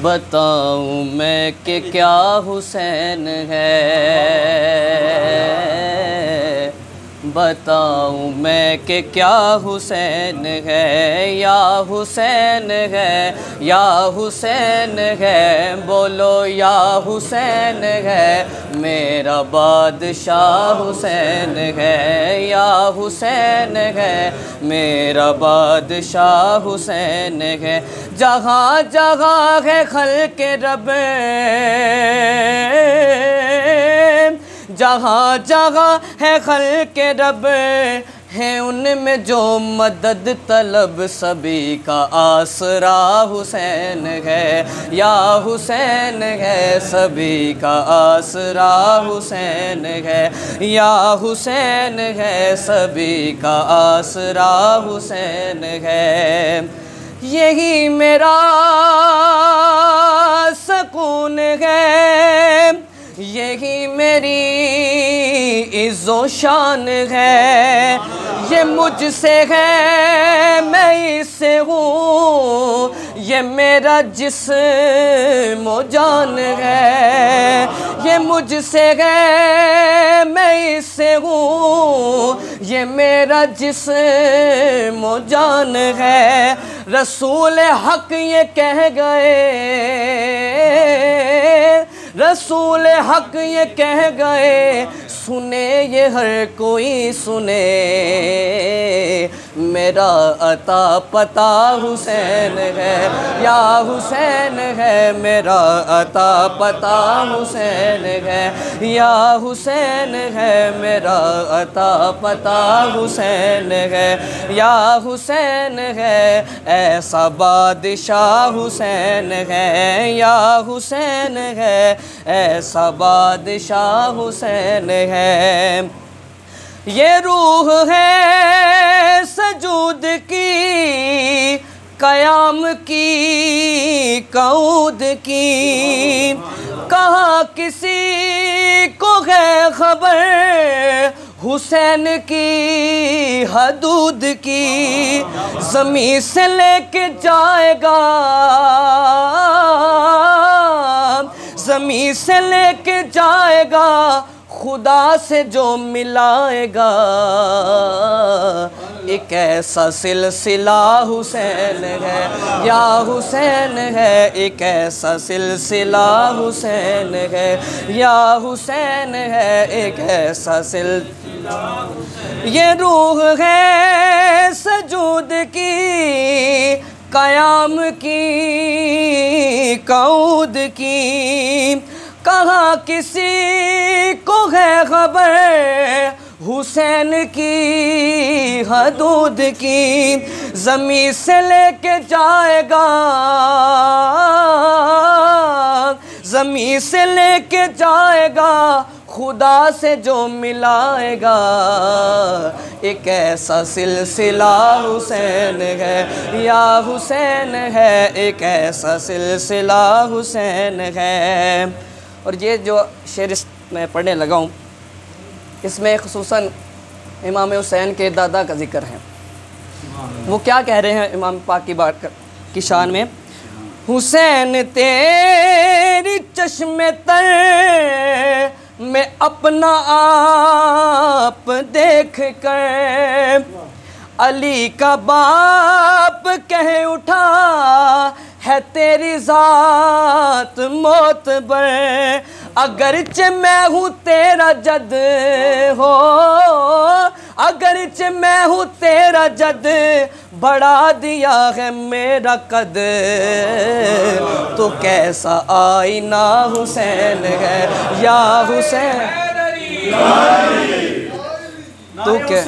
बताऊं मैं कि क्या हुसैन है, बताऊं मैं कि क्या हुसैन है, या हुसैन है, या हुसैन है, बोलो या हुसैन है, मेरा बादशाह हुसैन है, या हुसैन है, मेरा बादशाह हुसैन है। जहाँ जहाँ है खल्क़े रब, जहाँ जहाँ है खल्क़े रब, है उनमें जो मदद तलब, सभी का आसरा हुसैन है, या हुसैन है, सभी का आसरा हुसैन है, या हुसैन है, सभी का आसरा हुसैन है। यही मेरा सुकून है, यही मेरी इज़्ज़ो शान है, ये मुझसे है मैं इससे हूँ, ये मेरा जिस्म जान है, ये मुझसे है मैं इससे हूँ, ये मेरा जिस्म जान है। रसूल हक ये कह गए, रसूल हक ये कह गए, सुने ये हर कोई सुने, मेरा अता पता हुसैन है, या हुसैन है, मेरा अता पता हुसैन है, या हुसैन है, मेरा अता पता हुसैन है, या हुसैन है, ऐसा बादशाह हुसैन है, या हुसैन है, ऐसा बादशाह हुसैन है। ये रूह है सजूद की, क़याम की, कऊद की, कहाँ किसी को है खबर हुसैन की हदूद की, ज़मीं से लेके जाएगा, ज़मीं से लेके जाएगा, खुदा से जो मिलाएगा, एक ऐसा सिलसिला हुसैन है, या हुसैन है, एक ऐसा सिलसिला हुसैन है, या हुसैन है, एक ऐसा सिलसिला। ये रूह है सजूद की, क़याम की, कऊद की, कहाँ किसी को है खबर हुसैन की हदूद की, ज़मीं से लेके जाएगा, ज़मीं से लेके जाएगा, खुदा से जो मिलाएगा, एक ऐसा सिलसिला हुसैन है, या हुसैन है, एक ऐसा सिलसिला हुसैन है। और ये जो शेर मैं पढ़ने लगा हूँ, इसमें ख़ुसूसन इमाम हुसैन के दादा का ज़िक्र है। वो क्या कह रहे हैं इमाम पाक की बात की शान में, हुसैन तेरी चश्मे तर में अपना आप देख कर, अली का बाप कह उठा है तेरी ज़ात मौत बर, अगरचे मैं हूँ तेरा जद हो, अगरचे मैं हूँ तेरा जद, बढ़ा दिया है मेरा कद, तो कैसा आईना हुसैन है, या हुसैन तो क्या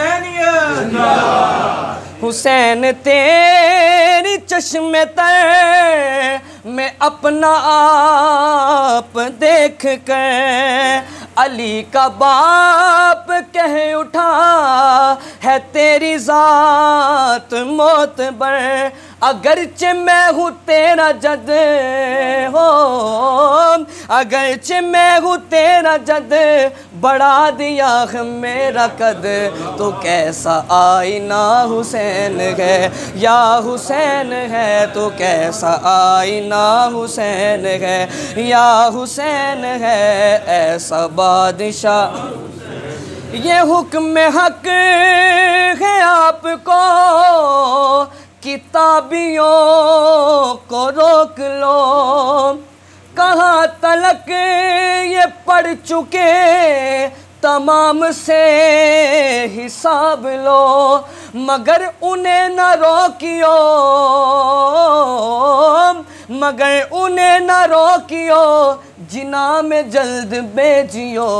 हुसैन तेरी चश्मे तर में अपना आप देख कर, अली का बाप कह उठा है तेरी ज़ात मौत बर, अगरचे मैं हूँ तेरा जद हो, अगरचे मैं हूँ तेरा जद, बढ़ा दिया है मेरा कद, तो कैसा आईना हुसैन है, या हुसैन है तो कैसा आईना हुसैन है, या हुसैन है ऐसा बादशाह। ये हुक्म हक है आपको, किताबियों को रोक लो, कहाँ तलक ये पढ़ चुके तमाम से हिसाब लो, मगर उन्हें न रोकियो, मगर उन्हें न रोकियो, जिना में जल्द भेजियो,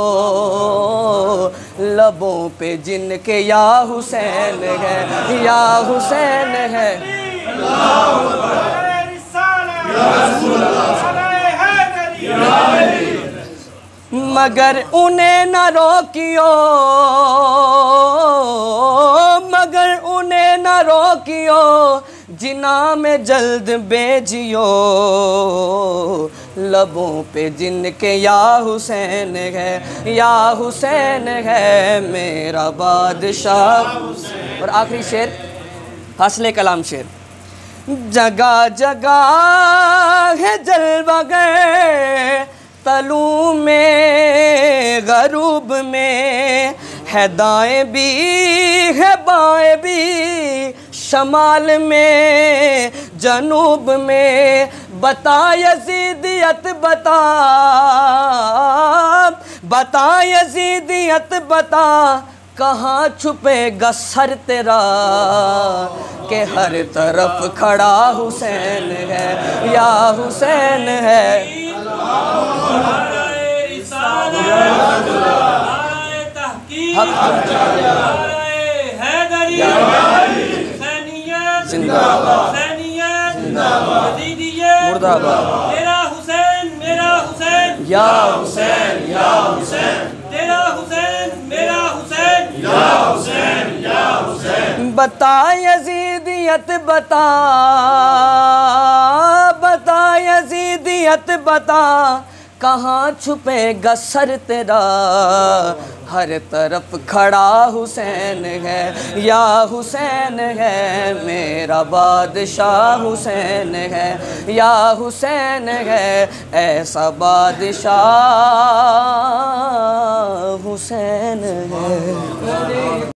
लबों पे जिनके या हुसैन है, या हुसैन है। मगर उन्हें न रोकियो, मगर उन्हें न रोकियो, जिना में जल्द भेजियो, लबों पे जिनके या हुसैन है, या हुसैन है मेरा बादशाह। और आखिरी शेर हासिल कलाम शेर। जगह जगह है जलवा गए, तलू में गरूब में है, दाएं भी है बाएं भी, शमाल में जनूब में, बता यजीदियत बता, बता यजीदियत बता, कहाँ छुपेगा सर तेरा, के हर तरफ खड़ा हुसैन है, या हुसैन है। मुर्दाबाद। तेरा हुसैन मेरा हुसैन, या हुसैन, या हुसैन, तेरा हुसैन मेरा हुसैन, या हुसैन, या हुसैन। बता यजीदियत बता, बता यजीदियत बता, कहाँ छुपेगा सर तेरा, हर तरफ खड़ा हुसैन है, या हुसैन है मेरा बादशाह हुसैन है, या हुसैन है ऐसा बादशाह हुसैन है।